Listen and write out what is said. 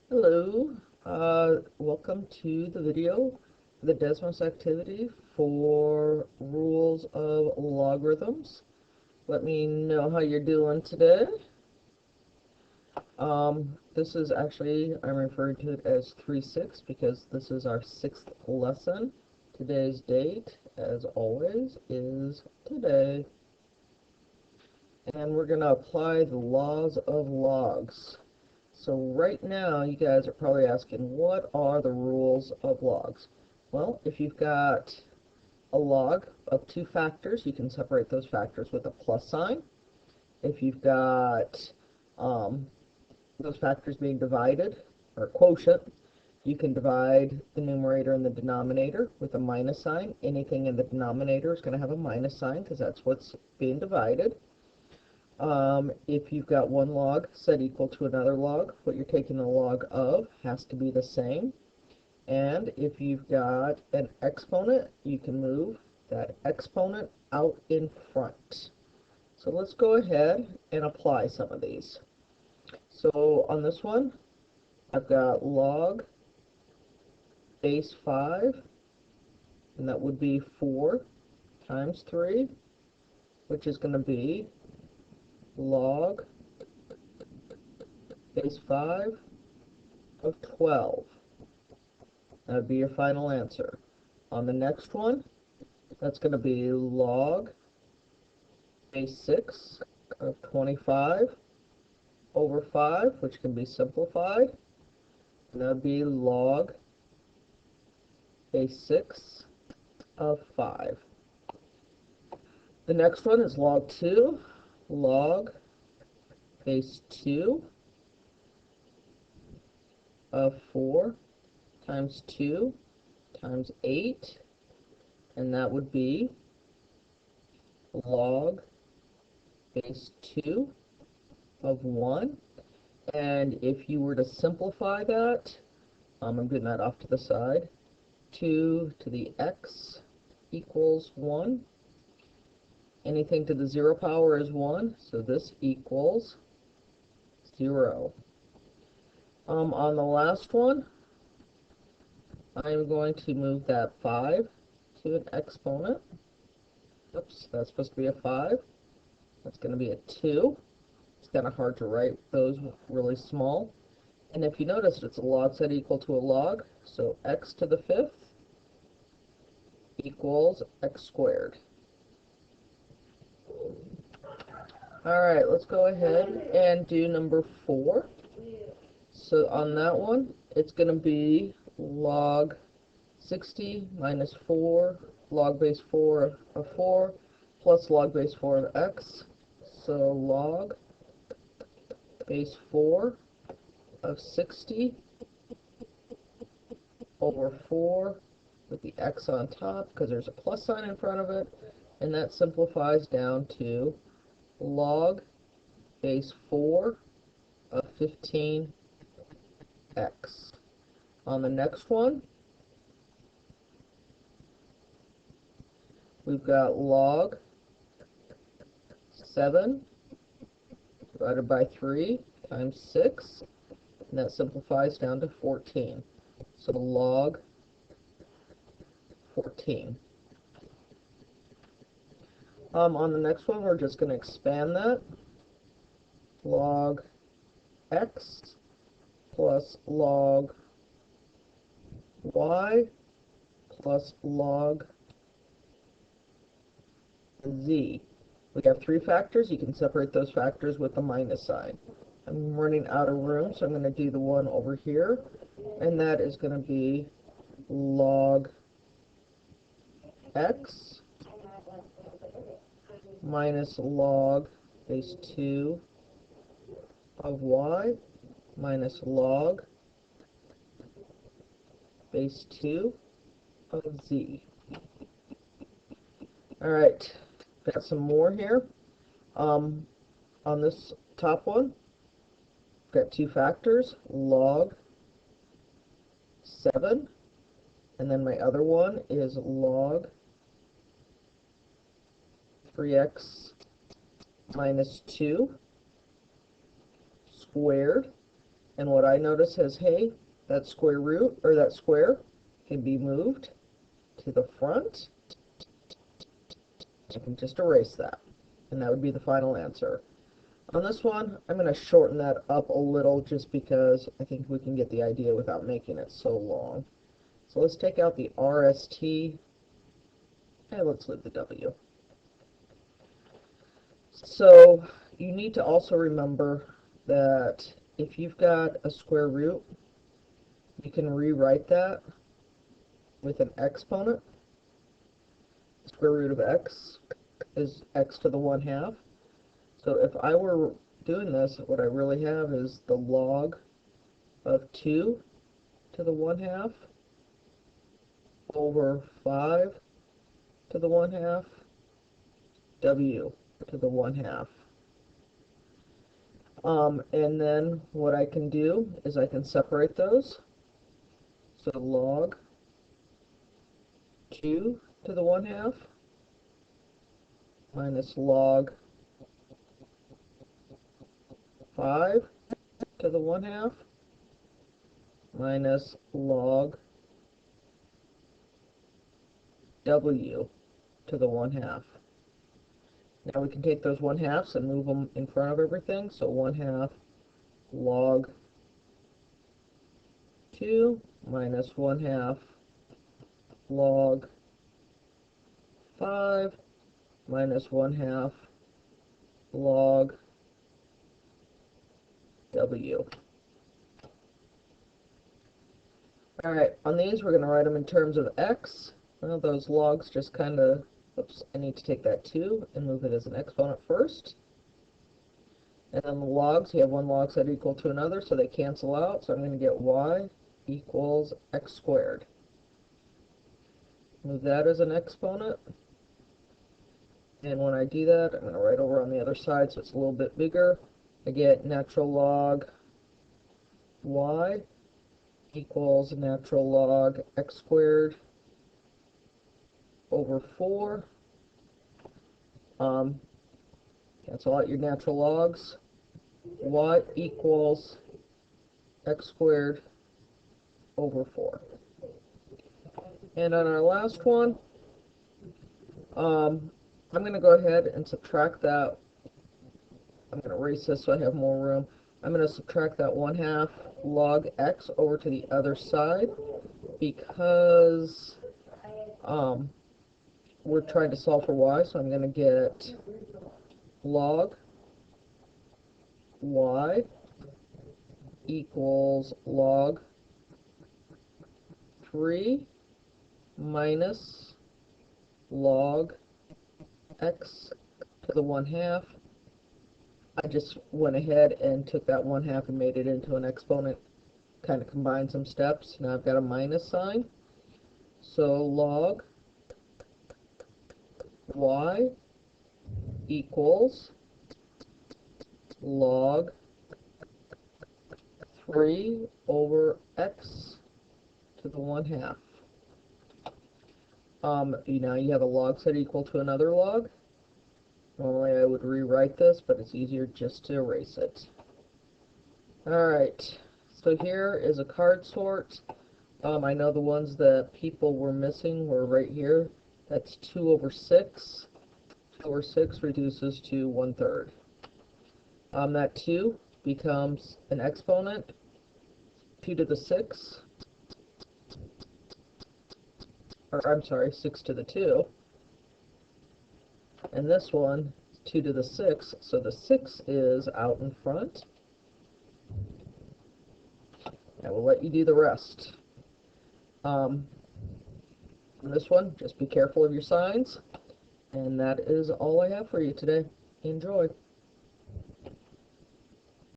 Hello, welcome to the video for the desmos activity for rules of logarithms. Let me know how you're doing today. This is actually, I'm referring to it as 3-6 because this is our 6th lesson. Today's date, as always, is today. And we're going to apply the laws of logs. So right now, you guys are probably asking, what are the rules of logs? Well, if you've got a log of two factors, you can separate those factors with a plus sign. If you've got those factors being divided, or quotient, you can divide the numerator and the denominator with a minus sign. Anything in the denominator is going to have a minus sign because that's what's being divided. If you've got one log set equal to another log, what you're taking the log of has to be the same. And if you've got an exponent, you can move that exponent out in front. So let's go ahead and apply some of these. So on this one, I've got log base 5, and that would be 4 times 3, which is going to be log base 5 of 12. That would be your final answer. On the next one, that's going to be log base 6 of 25 over 5, which can be simplified. And that would be log base 6 of 5. The next one is log 2, log base 2 of 4 times 2 times 8, and that would be log base 2 of 1. And if you were to simplify that, I'm getting that off to the side, 2 to the x equals 1. Anything to the 0 power is 1, so this equals 0. On the last one, I'm going to move that 5 to an exponent. Oops, that's supposed to be a 5. That's going to be a 2. It's kind of hard to write those really small. And if you notice, it's a log set equal to a log, so x to the 5th equals x squared. Alright, let's go ahead and do number 4. So on that one, it's going to be log 60 minus 4, log base 4 of 4, plus log base 4 of x. So log base 4 of 60 over 4 with the x on top because there's a plus sign in front of it, and that simplifies down to log base 4 of 15x. On the next one, we've got log 7 divided by 3 times 6, and that simplifies down to 14. So log 14. On the next one, we're just going to expand that. Log x plus log y plus log z. We have 3 factors. You can separate those factors with a minus sign. I'm running out of room, so I'm going to do the one over here, and that is going to be log x minus log base 2 of y minus log base 2 of z. Alright, got some more here. On this top one, got 2 factors, log 7, and then my other one is log 3x minus 2 squared. And what I notice is, hey, that square root, or that square, can be moved to the front. I can just erase that. And that would be the final answer. On this one, I'm going to shorten that up a little just because I think we can get the idea without making it so long. So let's take out the RST, and let's leave the W. So you need to also remember that if you've got a square root, you can rewrite that with an exponent. Square root of x is x to the 1/2. So if I were doing this, what I really have is the log of 2 to the 1/2 over 5 to the 1/2 w to the 1/2. And then what I can do is I can separate those. So log 2 to the 1/2 minus log 5 to the 1/2 minus log w to the 1/2. Now we can take those 1/2s and move them in front of everything. So 1/2 log 2 minus 1/2 log 5 minus 1/2 log w. Alright, on these we're going to write them in terms of x. Well, those logs just kind of, oops, I need to take that 2 and move it as an exponent first. And then the logs, you have one log set equal to another, so they cancel out. So I'm going to get y equals x squared. Move that as an exponent. And when I do that, I'm going to write over on the other side so it's a little bit bigger. I get natural log y equals natural log x squared over 4. Cancel out your natural logs. Y equals x squared over 4. And on our last one, I'm going to go ahead and subtract that. I'm going to erase this so I have more room. I'm going to subtract that 1/2 log x over to the other side because we're trying to solve for y, so I'm going to get log y equals log 3 minus log x to the 1/2. I just went ahead and took that 1/2 and made it into an exponent, kind of combined some steps. Now I've got a minus sign. So log y equals log 3 over x to the 1/2. Now you have a log set equal to another log. Normally I would rewrite this, but it's easier just to erase it. Alright, so here is a card sort. I know the ones that people were missing were right here. That's 2 over 6. 2 over 6 reduces to 1/3. That 2 becomes an exponent. 2 to the 6. Or, I'm sorry, 6 to the 2. And this one, 2 to the 6, so the 6 is out in front. I will let you do the rest. On this one, just be careful of your signs. And that is all I have for you today. Enjoy.